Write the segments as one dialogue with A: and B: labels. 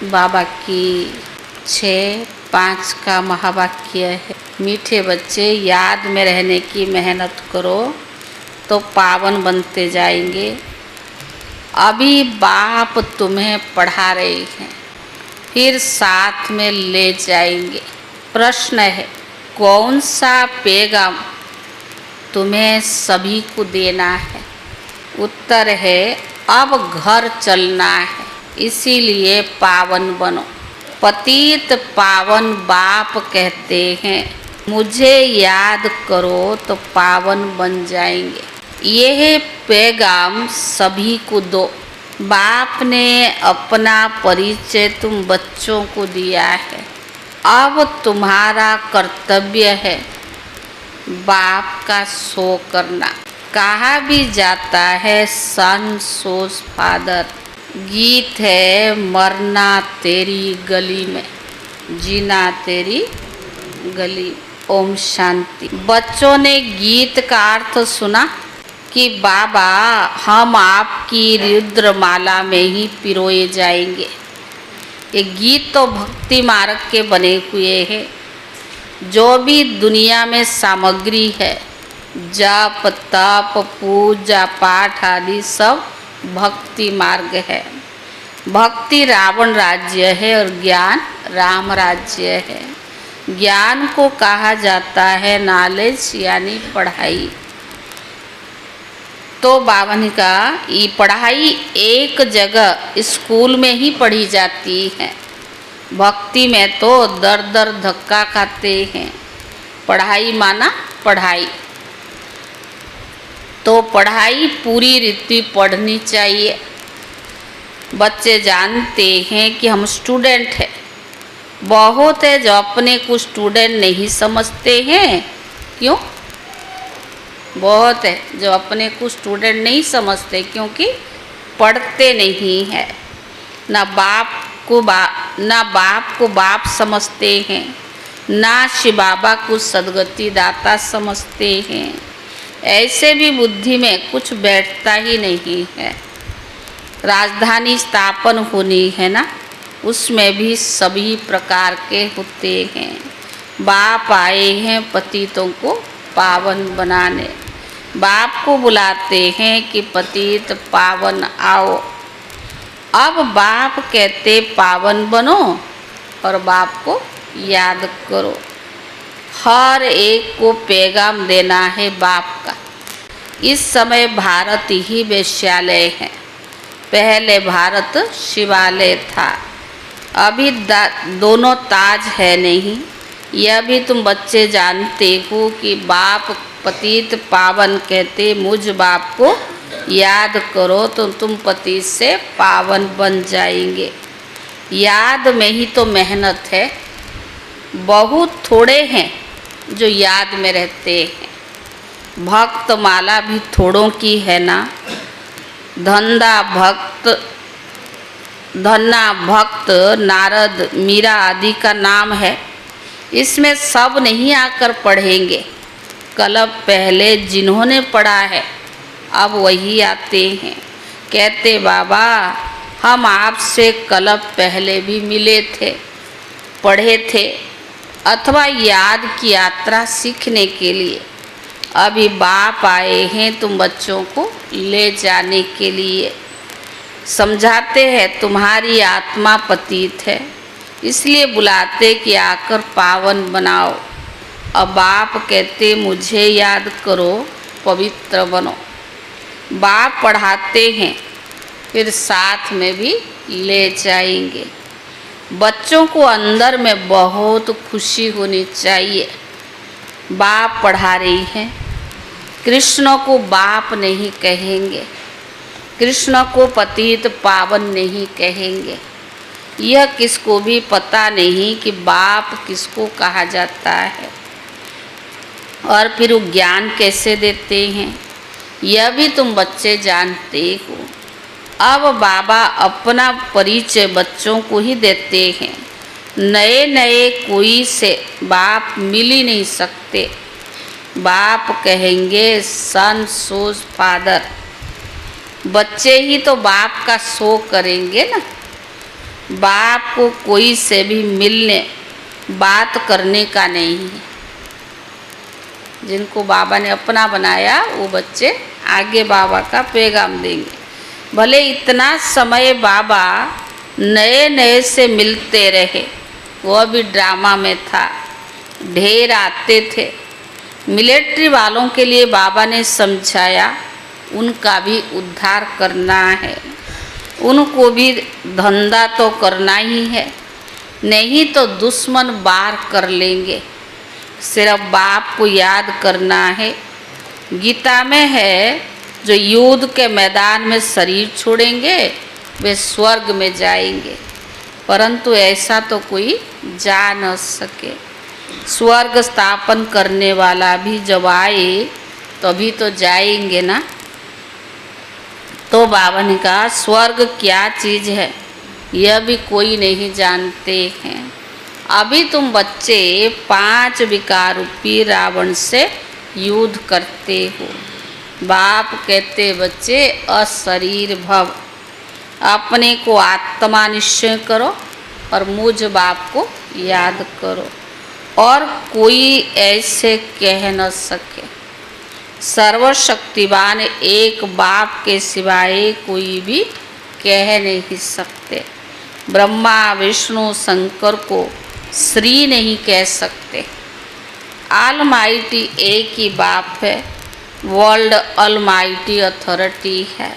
A: बाबा की 6:5 का महावाक्य है। मीठे बच्चे, याद में रहने की मेहनत करो तो पावन बनते जाएंगे। अभी बाप तुम्हें पढ़ा रहे हैं, फिर साथ में ले जाएंगे। प्रश्न है, कौन सा पैगाम तुम्हें सभी को देना है? उत्तर है, अब घर चलना है, इसीलिए पावन बनो। पतित पावन बाप कहते हैं, मुझे याद करो तो पावन बन जाएंगे। यह पैगाम सभी को दो। बाप ने अपना परिचय तुम बच्चों को दिया है। अब तुम्हारा कर्तव्य है बाप का शो करना। कहा भी जाता है सन सोज फादर। गीत है, मरना तेरी गली में, जीना तेरी गली। ओम शांति। बच्चों ने गीत का अर्थ सुना कि बाबा हम आपकी रुद्रमाला में ही पिरोए जाएंगे। ये गीत तो भक्ति मार्ग के बने हुए हैं। जो भी दुनिया में सामग्री है, जप तप पूजा पाठ आदि सब भक्ति मार्ग है। भक्ति रावण राज्य है और ज्ञान राम राज्य है। ज्ञान को कहा जाता है नॉलेज यानी पढ़ाई। तो बाबा ने कहा ये पढ़ाई एक जगह स्कूल में ही पढ़ी जाती है। भक्ति में तो दर दर धक्का खाते हैं। पढ़ाई माना पढ़ाई, तो पढ़ाई पूरी रीति पढ़नी चाहिए। बच्चे जानते हैं कि हम स्टूडेंट हैं। बहुत है जो अपने को स्टूडेंट नहीं समझते हैं। क्यों? बहुत है जो अपने को स्टूडेंट नहीं समझते, क्योंकि पढ़ते नहीं हैं। ना बाप को बाप समझते हैं, ना शिव बाबा को सदगति दाता समझते हैं। ऐसे भी बुद्धि में कुछ बैठता ही नहीं है। राजधानी स्थापन होनी है ना, उसमें भी सभी प्रकार के होते हैं। बाप आए हैं पतितों को पावन बनाने। बाप को बुलाते हैं कि पतित पावन आओ। अब बाप कहते पावन बनो और बाप को याद करो। हर एक को पैगाम देना है बाप का। इस समय भारत ही वेश्यालय है। पहले भारत शिवालय था। अभी दोनों ताज है नहीं। यह भी तुम बच्चे जानते हो कि बाप पतित पावन कहते। मुझ बाप को याद करो तो तुम पतित से पावन बन जाएंगे। याद में ही तो मेहनत है। बहुत थोड़े हैं जो याद में रहते हैं। भक्त माला भी थोड़ों की है ना। धन्ना भक्त नारद मीरा आदि का नाम है। इसमें सब नहीं आकर पढ़ेंगे। कल पहले जिन्होंने पढ़ा है अब वही आते हैं। कहते बाबा हम आपसे कल पहले भी मिले थे, पढ़े थे, अथवा याद की यात्रा सीखने के लिए। अभी बाप आए हैं तुम बच्चों को ले जाने के लिए। समझाते हैं तुम्हारी आत्मा पतित है, इसलिए बुलाते कि आकर पावन बनाओ। अब बाप कहते मुझे याद करो, पवित्र बनो। बाप पढ़ाते हैं, फिर साथ में भी ले जाएंगे। बच्चों को अंदर में बहुत खुशी होनी चाहिए। बाप पढ़ा रही हैं। कृष्ण को बाप नहीं कहेंगे, कृष्ण को पतित पावन नहीं कहेंगे। यह किसको भी पता नहीं कि बाप किसको कहा जाता है और फिर वो ज्ञान कैसे देते हैं, यह भी तुम बच्चे जानते हो। अब बाबा अपना परिचय बच्चों को ही देते हैं। नए नए कोई से बाप मिल ही नहीं सकते। बाप कहेंगे सन सोज फादर। बच्चे ही तो बाप का शो करेंगे ना। बाप को कोई से भी मिलने बात करने का नहीं है। जिनको बाबा ने अपना बनाया वो बच्चे आगे बाबा का पैगाम देंगे। भले इतना समय बाबा नए नए से मिलते रहे, वह भी ड्रामा में था, ढेर आते थे। मिलिट्री वालों के लिए बाबा ने समझाया उनका भी उद्धार करना है, उनको भी धंधा तो करना ही है, नहीं तो दुश्मन वार कर लेंगे। सिर्फ बाप को याद करना है। गीता में है, जो युद्ध के मैदान में शरीर छोड़ेंगे वे स्वर्ग में जाएंगे, परंतु ऐसा तो कोई जा न सके। स्वर्ग स्थापन करने वाला भी जब आए तभी तो जाएंगे ना। तो बाबा ने कहा स्वर्ग क्या चीज़ है यह भी कोई नहीं जानते हैं। अभी तुम बच्चे 5 विकार रूपी रावण से युद्ध करते हो। बाप कहते बच्चे अशरीर भव, अपने को आत्मा निश्चय करो और मुझ बाप को याद करो, और कोई ऐसे कह न सके। सर्वशक्तिवान एक बाप के सिवाय कोई भी कह नहीं सकते। ब्रह्मा विष्णु शंकर को श्री नहीं कह सकते। ऑलमाइटी एक ही बाप है, वर्ल्ड ऑलमाइटी अथॉरिटी है।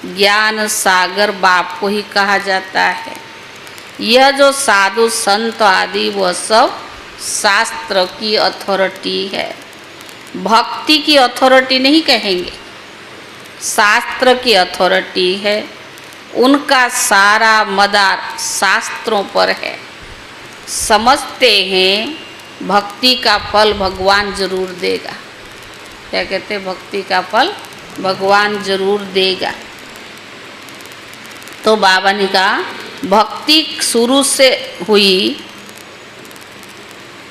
A: ज्ञान सागर बाप को ही कहा जाता है। यह जो साधु संत आदि वह सब शास्त्र की अथॉरिटी है, भक्ति की अथॉरिटी नहीं कहेंगे, शास्त्र की अथॉरिटी है। उनका सारा मदार शास्त्रों पर है। समझते हैं भक्ति का फल भगवान जरूर देगा। क्या कहते हैं? भक्ति का फल भगवान जरूर देगा। तो बाबा ने कहा भक्ति शुरू से हुई,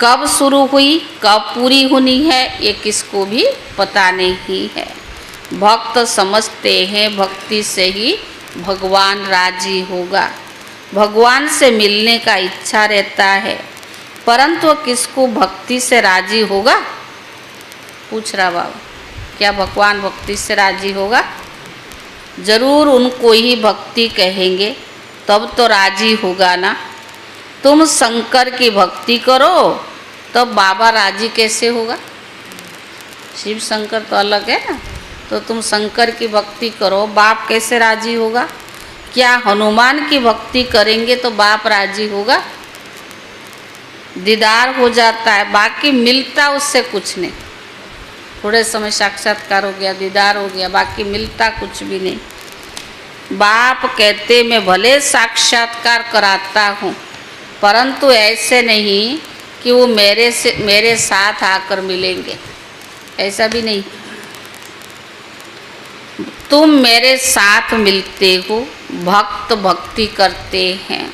A: कब शुरू हुई कब पूरी होनी है ये किसको भी पता नहीं है। भक्त समझते हैं भक्ति से ही भगवान राजी होगा, भगवान से मिलने का इच्छा रहता है, परंतु किसको भक्ति से राजी होगा? पूछ रहा बाबा, क्या भगवान भक्ति से राजी होगा? जरूर उनको ही भक्ति कहेंगे तब तो राजी होगा ना। तुम शंकर की भक्ति करो तब बाबा राजी कैसे होगा? शिव शंकर तो अलग है ना। तो तुम शंकर की भक्ति करो, बाप कैसे राजी होगा? क्या हनुमान की भक्ति करेंगे तो बाप राजी होगा? दीदार हो जाता है, बाकी मिलता उससे कुछ नहीं। थोड़े समय साक्षात्कार हो गया, दीदार हो गया, बाकी मिलता कुछ भी नहीं। बाप कहते मैं भले साक्षात्कार कराता हूँ, परंतु ऐसे नहीं कि वो मेरे साथ आकर मिलेंगे, ऐसा भी नहीं। तुम मेरे साथ मिलते हो, भक्त भक्ति करते हैं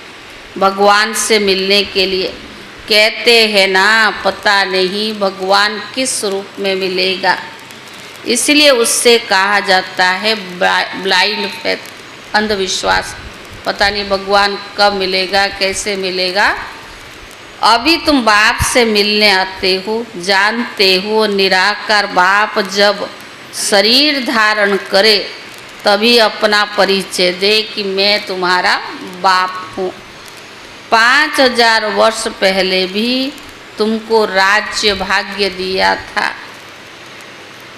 A: भगवान से मिलने के लिए। कहते हैं ना पता नहीं भगवान किस रूप में मिलेगा, इसलिए उससे कहा जाता है ब्लाइंड फेथ, अंधविश्वास। पता नहीं भगवान कब मिलेगा, कैसे मिलेगा। अभी तुम बाप से मिलने आते हो, जानते हो निराकार बाप जब शरीर धारण करे तभी अपना परिचय दे कि मैं तुम्हारा बाप हूँ। 5000 वर्ष पहले भी तुमको राज्य भाग्य दिया था।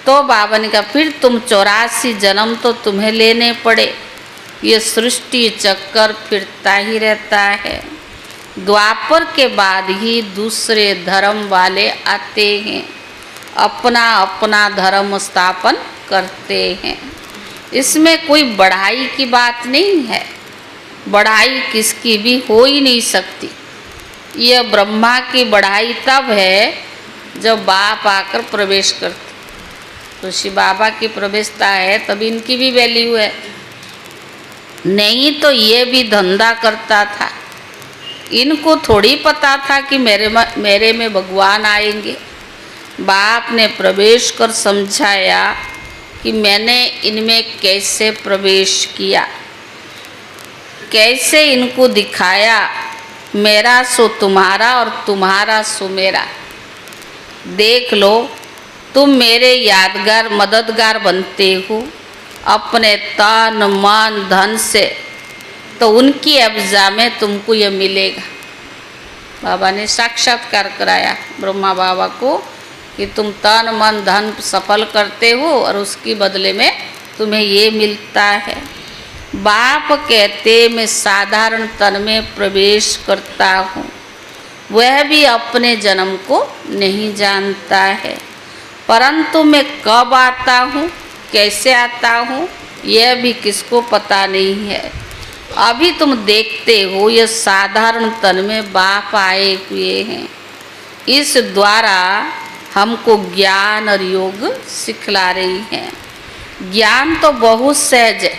A: तो बाबा ने कहा फिर तुम 84 जन्म तो तुम्हें लेने पड़े। ये सृष्टि चक्कर फिरता ही रहता है। द्वापर के बाद ही दूसरे धर्म वाले आते हैं, अपना अपना धर्म स्थापन करते हैं। इसमें कोई बढ़ाई की बात नहीं है, बढ़ाई किसकी भी हो ही नहीं सकती। यह ब्रह्मा की बढ़ाई तब है जब बाप आकर प्रवेश करते, तो शिव बाबा की प्रवेशता है तब इनकी भी वैल्यू है। नहीं तो ये भी धंधा करता था, इनको थोड़ी पता था कि मेरे में भगवान आएंगे। बाप ने प्रवेश कर समझाया कि मैंने इनमें कैसे प्रवेश किया, कैसे इनको दिखाया, मेरा सो तुम्हारा और तुम्हारा सो मेरा। देख लो तुम मेरे यादगार मददगार बनते हो अपने तन मन धन से, तो उनकी अब्जा में तुमको ये मिलेगा। बाबा ने साक्षात्कार कराया ब्रह्मा बाबा को कि तुम तन मन धन सफल करते हो और उसके बदले में तुम्हें ये मिलता है। बाप कहते मैं साधारण तन में प्रवेश करता हूँ, वह भी अपने जन्म को नहीं जानता है, परंतु मैं कब आता हूँ कैसे आता हूँ यह भी किसको पता नहीं है। अभी तुम देखते हो यह साधारण तन में बाप आए हुए हैं, इस द्वारा हमको ज्ञान और योग सिखला रही हैं। ज्ञान तो बहुत सहज है,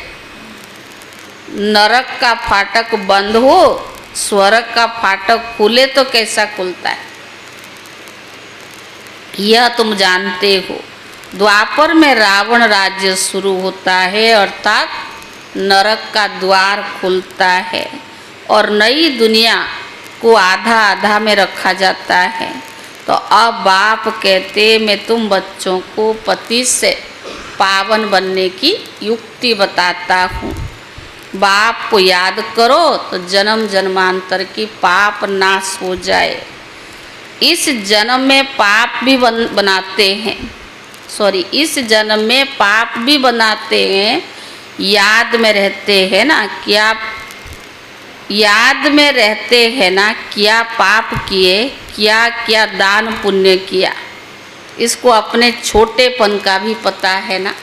A: नरक का फाटक बंद हो स्वर्ग का फाटक खुले तो कैसा खुलता है यह तुम जानते हो। द्वापर में रावण राज्य शुरू होता है, अर्थात नरक का द्वार खुलता है और नई दुनिया को आधा आधा में रखा जाता है। तो अब बाप कहते मैं तुम बच्चों को पति से पावन बनने की युक्ति बताता हूँ। बाप को याद करो तो जन्म जन्मांतर की पाप नाश हो जाए। इस जन्म में पाप भी बनाते हैं, इस जन्म में पाप भी बनाते हैं, याद में रहते हैं ना क्या, याद में रहते हैं ना क्या पाप किए, क्या क्या दान पुण्य किया। इसको अपने छोटेपन का भी पता है ना,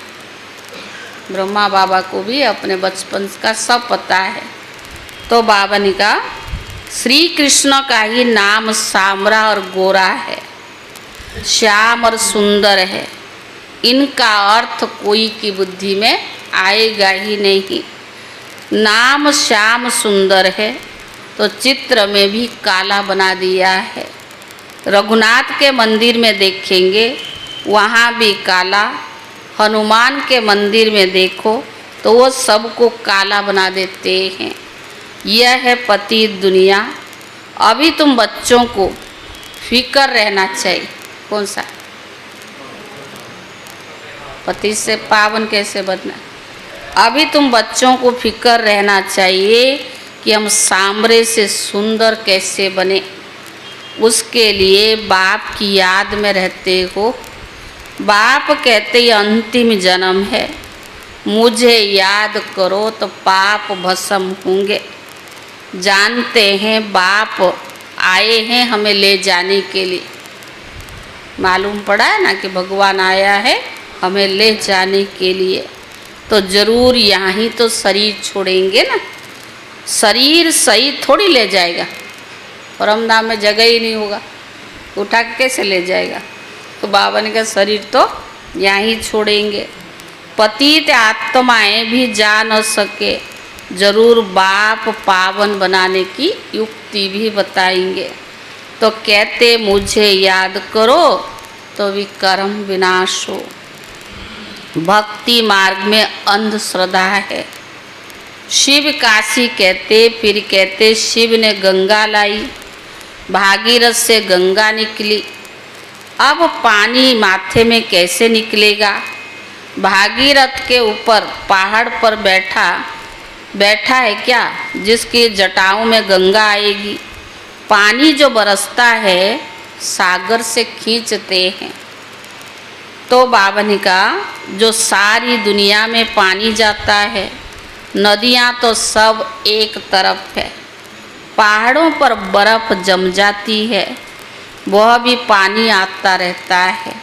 A: ब्रह्मा बाबा को भी अपने बचपन का सब पता है। तो बाबा ने कहा श्री कृष्ण का ही नाम सामरा और गोरा है, श्याम और सुंदर है, इनका अर्थ कोई की बुद्धि में आएगा ही नहीं। नाम श्याम सुंदर है तो चित्र में भी काला बना दिया है। रघुनाथ के मंदिर में देखेंगे वहाँ भी काला, हनुमान के मंदिर में देखो तो वो सबको काला बना देते हैं। यह है पतित दुनिया। अभी तुम बच्चों को फिक्र रहना चाहिए, कौन सा पति से पावन कैसे बनना। अभी तुम बच्चों को फिक्र रहना चाहिए कि हम सांवरे से सुंदर कैसे बने। उसके लिए बाप की याद में रहते हो। बाप कहते ये अंतिम जन्म है, मुझे याद करो तो पाप भस्म होंगे। जानते हैं बाप आए हैं हमें ले जाने के लिए, मालूम पड़ा है ना कि भगवान आया है हमें ले जाने के लिए, तो ज़रूर यहाँ ही तो शरीर छोड़ेंगे ना। शरीर सही थोड़ी ले जाएगा, परमधाम में जगह ही नहीं होगा, उठा के कैसे ले जाएगा। तो बाबा ने कहा शरीर तो यहाँ ही छोड़ेंगे। पतित आत्माएं भी जा न सके, जरूर बाप पावन बनाने की युक्ति भी बताएंगे। तो कहते मुझे याद करो तो विकर्म विनाश हो। भक्ति मार्ग में अंधश्रद्धा है। शिव काशी कहते, फिर कहते शिव ने गंगा लाई, भागीरथ से गंगा निकली। अब पानी माथे में कैसे निकलेगा। भागीरथ के ऊपर पहाड़ पर बैठा है क्या जिसकी जटाओं में गंगा आएगी। पानी जो बरसता है सागर से खींचते हैं। तो बाबा ने कहा जो सारी दुनिया में पानी जाता है, नदियाँ तो सब एक तरफ है, पहाड़ों पर बर्फ़ जम जाती है, वह भी पानी आता रहता है।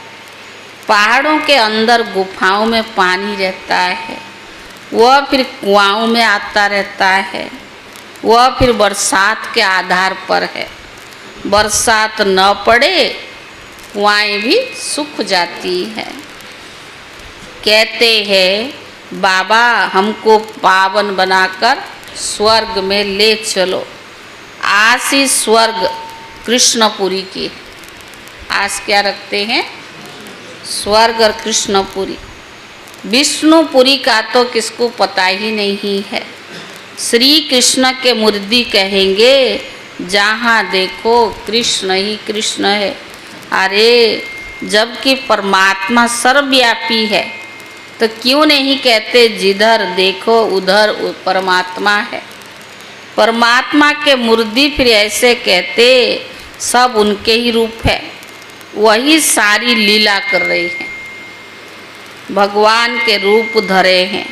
A: पहाड़ों के अंदर गुफाओं में पानी रहता है, वह फिर कुआओं में आता रहता है, वह फिर बरसात के आधार पर है। बरसात न पड़े कुआएं भी सूख जाती है। कहते हैं बाबा हमको पावन बनाकर स्वर्ग में ले चलो। आस ही स्वर्ग कृष्णपुरी की आस क्या रखते हैं, स्वर्ग और कृष्णपुरी। विष्णुपुरी का तो किसको पता ही नहीं है। श्री कृष्ण के मूर्ति कहेंगे, जहाँ देखो कृष्ण ही कृष्ण है। अरे जबकि परमात्मा सर्वव्यापी है, तो क्यों नहीं कहते जिधर देखो उधर परमात्मा है। परमात्मा के मूर्ति फिर ऐसे कहते, सब उनके ही रूप है, वही सारी लीला कर रहे हैं, भगवान के रूप धरे हैं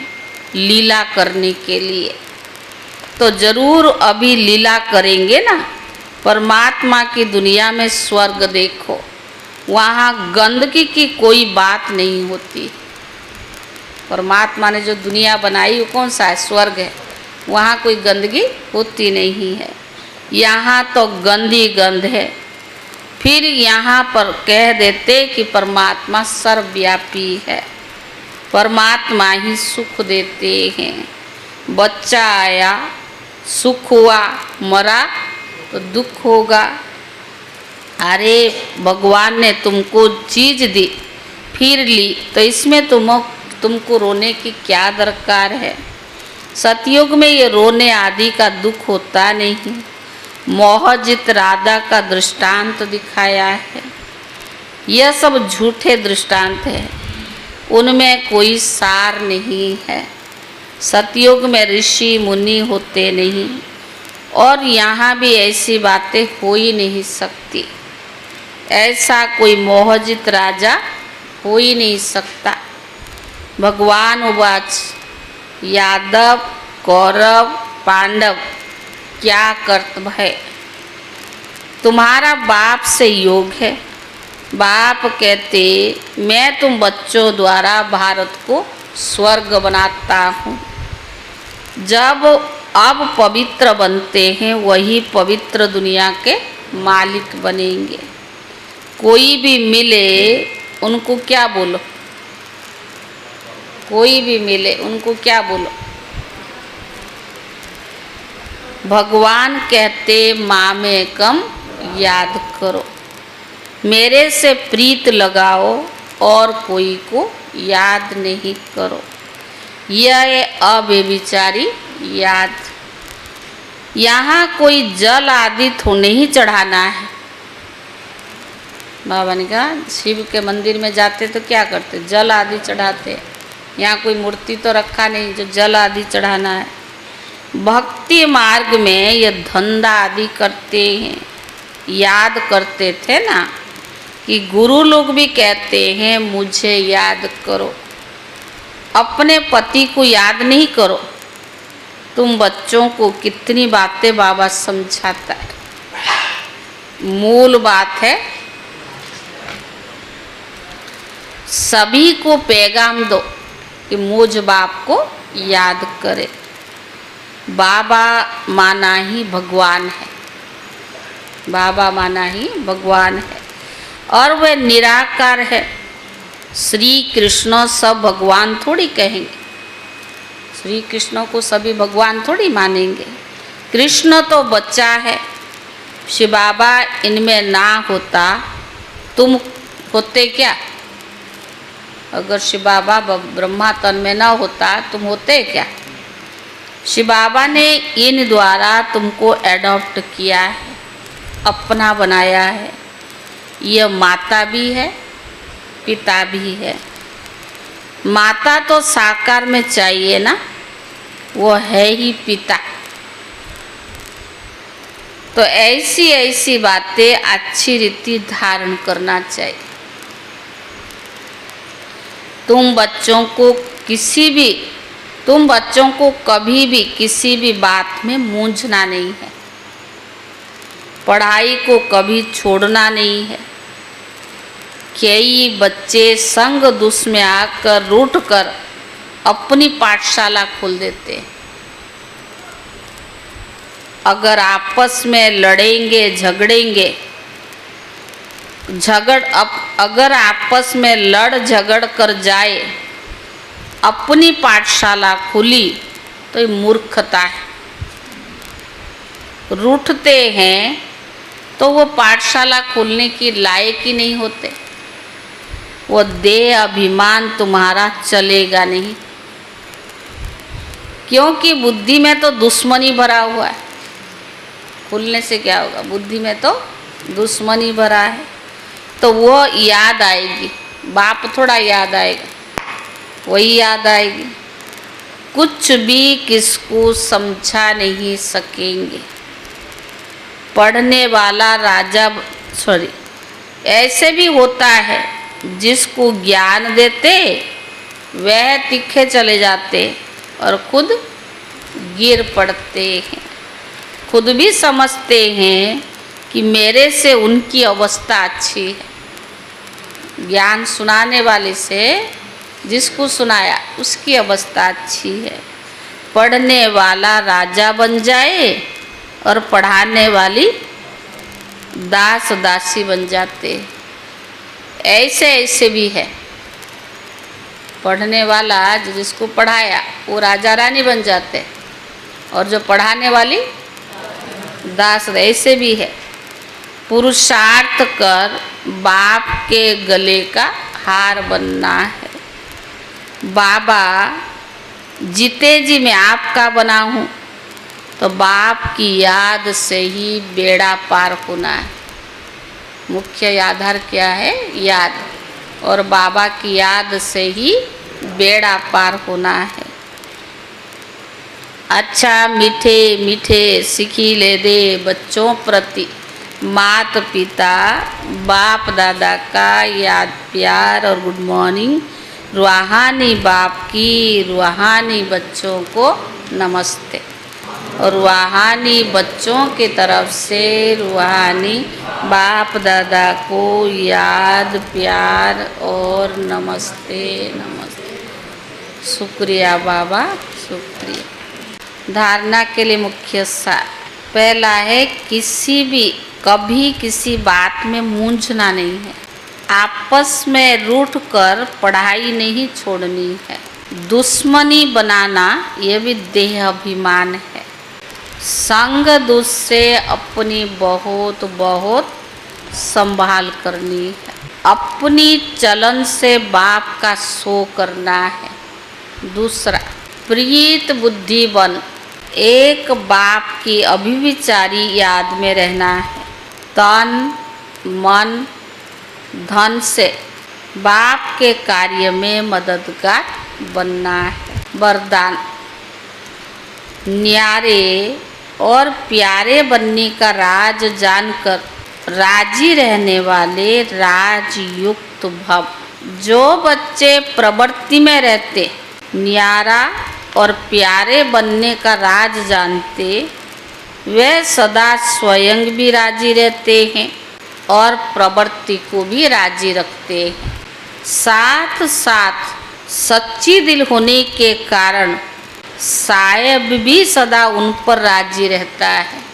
A: लीला करने के लिए। तो जरूर अभी लीला करेंगे ना। परमात्मा की दुनिया में स्वर्ग देखो, वहाँ गंदगी की कोई बात नहीं होती। परमात्मा ने जो दुनिया बनाई वो कौन सा है? स्वर्ग है। वहाँ कोई गंदगी होती नहीं है। यहाँ तो गंदी गंध है। फिर यहाँ पर कह देते कि परमात्मा सर्वव्यापी है, परमात्मा ही सुख देते हैं। बच्चा आया सुख हुआ, मरा तो दुख होगा। अरे भगवान ने तुमको चीज दी फिर ली, तो इसमें तुमको रोने की क्या दरकार है। सतयुग में ये रोने आदि का दुख होता नहीं। मोहजित राधा का दृष्टांत दिखाया है। यह सब झूठे दृष्टांत है, उनमें कोई सार नहीं है। सतयुग में ऋषि मुनि होते नहीं, और यहाँ भी ऐसी बातें हो ही नहीं सकती। ऐसा कोई मोहजित राजा हो ही नहीं सकता। भगवान उवाच, यादव कौरव पांडव क्या कर्तव्य है। तुम्हारा बाप से योग है। बाप कहते, मैं तुम बच्चों द्वारा भारत को स्वर्ग बनाता हूँ। जब अब पवित्र बनते हैं, वही पवित्र दुनिया के मालिक बनेंगे। कोई भी मिले उनको क्या बोलो, कोई भी मिले उनको क्या बोलो। भगवान कहते, मामेकम याद करो, मेरे से प्रीत लगाओ और कोई को याद नहीं करो। यह है अव्यभिचारी याद। यहाँ कोई जल आदि तो नहीं चढ़ाना है। बाबा ने कहा शिव के मंदिर में जाते तो क्या करते, जल आदि चढ़ाते। यहाँ कोई मूर्ति तो रखा नहीं जो जल आदि चढ़ाना है। भक्ति मार्ग में ये धंधा आदि करते हैं। याद करते थे ना कि गुरु लोग भी कहते हैं मुझे याद करो। अपने पति को याद नहीं करो। तुम बच्चों को कितनी बातें बाबा समझाता है। मूल बात है, सभी को पैगाम दो कि मुझ बाप को याद करे। बाबा माना ही भगवान है, बाबा माना ही भगवान है, और वह निराकार है। श्री कृष्ण सब भगवान थोड़ी कहेंगे, श्री कृष्ण को सभी भगवान थोड़ी मानेंगे। कृष्ण तो बच्चा है। शिव बाबा इनमें ना होता तुम होते क्या? अगर शिव बाबा ब्रह्मा तन में ना होता तुम होते क्या? शिव बाबा ने इन द्वारा तुमको एडॉप्ट किया है, अपना बनाया है। यह माता भी है, पिता भी है। माता तो साकार में चाहिए ना, वो है ही पिता। तो ऐसी ऐसी बातें अच्छी रीति धारण करना चाहिए। तुम बच्चों को कभी भी किसी भी बात में मूंझना नहीं है। पढ़ाई को कभी छोड़ना नहीं है। कई बच्चे संग दुष्ट में आकर रूठ कर अपनी पाठशाला खोल देते हैं। अगर आपस में लड़ेंगे झगड़ेंगे, अगर आपस में लड़ झगड़ कर जाए, अपनी पाठशाला खुली तो ये मूर्खता है। रूठते हैं तो वो पाठशाला खोलने की लायक ही नहीं होते। वो देह अभिमान तुम्हारा चलेगा नहीं। क्योंकि बुद्धि में तो दुश्मनी भरा हुआ है। खुलने से क्या होगा, बुद्धि में तो दुश्मनी भरा है, तो वो याद आएगी। बाप थोड़ा याद आएगा, वही याद आएगी। कुछ भी किसको समझा नहीं सकेंगे। पढ़ने वाला राजा, सॉरी, ऐसे भी होता है जिसको ज्ञान देते वह तीखे चले जाते और खुद गिर पड़ते हैं। खुद भी समझते हैं कि मेरे से उनकी अवस्था अच्छी है। ज्ञान सुनाने वाले से जिसको सुनाया उसकी अवस्था अच्छी है। पढ़ने वाला राजा बन जाए और पढ़ाने वाली दास दासी बन जाते। ऐसे ऐसे भी है। पढ़ने वाला जिसको पढ़ाया वो राजा रानी बन जाते और जो पढ़ाने वाली दास, ऐसे भी है। पुरुषार्थ कर बाप के गले का हार बनना है। बाबा जीते जी मैं आपका बना हूँ, तो बाप की याद से ही बेड़ा पार होना है। मुख्य आधार क्या है? याद। और बाबा की याद से ही बेड़ा पार होना है। अच्छा मीठे मीठे सिखिले दे बच्चों प्रति माता पिता बाप दादा का याद प्यार और गुड मॉर्निंग। रूहानी बाप की रूहानी बच्चों को नमस्ते। और रूहानी बच्चों की तरफ से रूहानी बाप दादा को याद प्यार और नमस्ते नमस्ते। शुक्रिया बाबा, शुक्रिया। धारणा के लिए मुख्य सार पहला है, किसी भी कभी किसी बात में मूंझना नहीं है। आपस में रूठ कर पढ़ाई नहीं छोड़नी है। दुश्मनी बनाना यह भी देह अभिमान है। संग दूसरे अपनी बहुत बहुत संभाल करनी है। अपनी चलन से बाप का शो करना है। दूसरा, प्रीत बुद्धि बन एक बाप की अभिविचारी याद में रहना है। तन मन धन से बाप के कार्य में मददगार बनना है। वरदान, न्यारे और प्यारे बनने का राज जानकर राजी रहने वाले राजयुक्त भव। जो बच्चे प्रवृत्ति में रहते न्यारा और प्यारे बनने का राज जानते, वे सदा स्वयं भी राजी रहते हैं और प्रवृत्ति को भी राजी रखते हैं। साथ साथ सच्ची दिल होने के कारण साहिब भी सदा उन पर राजी रहता है।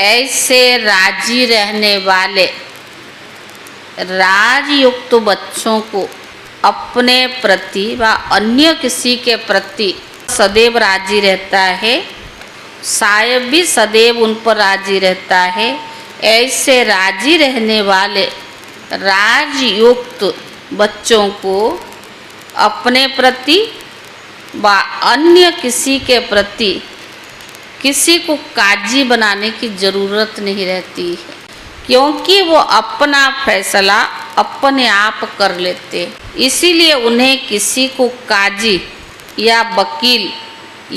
A: ऐसे राजी रहने वाले राजयुक्त बच्चों को अपने प्रति व अन्य किसी के प्रति सदैव राजी रहता है। साहिब भी सदैव उन पर राजी रहता है। ऐसे राजी रहने वाले राजयुक्त बच्चों को अपने प्रति व अन्य किसी के प्रति किसी को काजी बनाने की ज़रूरत नहीं रहती है, क्योंकि वो अपना फैसला अपने आप कर लेते। इसीलिए उन्हें किसी को काजी या वकील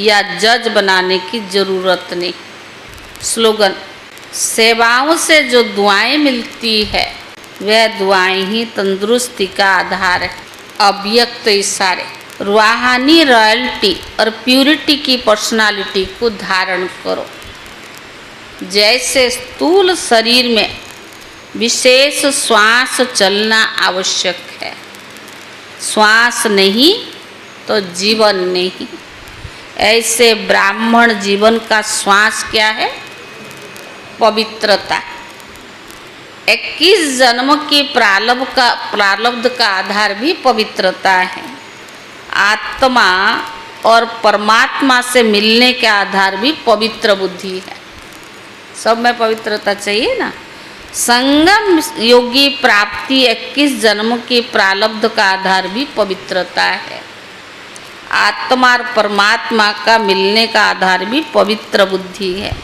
A: या जज बनाने की ज़रूरत नहीं। स्लोगन, सेवाओं से जो दुआएं मिलती है वह दुआएं ही तंदुरुस्ती का आधार है। अव्यक्त इशारे, रूहानी रॉयल्टी और प्यूरिटी की पर्सनालिटी को धारण करो। जैसे स्थूल शरीर में विशेष श्वास चलना आवश्यक है, श्वास नहीं तो जीवन नहीं। ऐसे ब्राह्मण जीवन का श्वास क्या है? पवित्रता। 21 जन्म के प्रारब्ध का आधार भी पवित्रता है। आत्मा और परमात्मा से मिलने का आधार भी पवित्र बुद्धि है। सब में पवित्रता चाहिए ना। संगम योगी प्राप्ति 21 जन्म के प्रारब्ध का आधार भी पवित्रता है। आत्मा और परमात्मा का मिलने का आधार भी पवित्र बुद्धि है।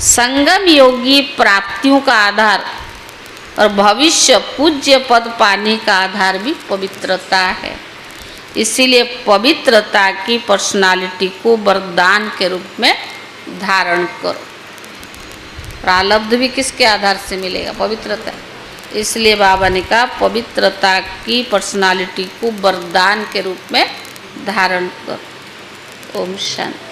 A: संगम योगी प्राप्तियों का आधार और भविष्य पूज्य पद पाने का आधार भी पवित्रता है। इसीलिए पवित्रता की पर्सनालिटी को वरदान के रूप में धारण करो। प्रारब्ध भी किसके आधार से मिलेगा? पवित्रता। इसलिए बाबा ने कहा पवित्रता की पर्सनालिटी को वरदान के रूप में धारण करो। ओम शांति।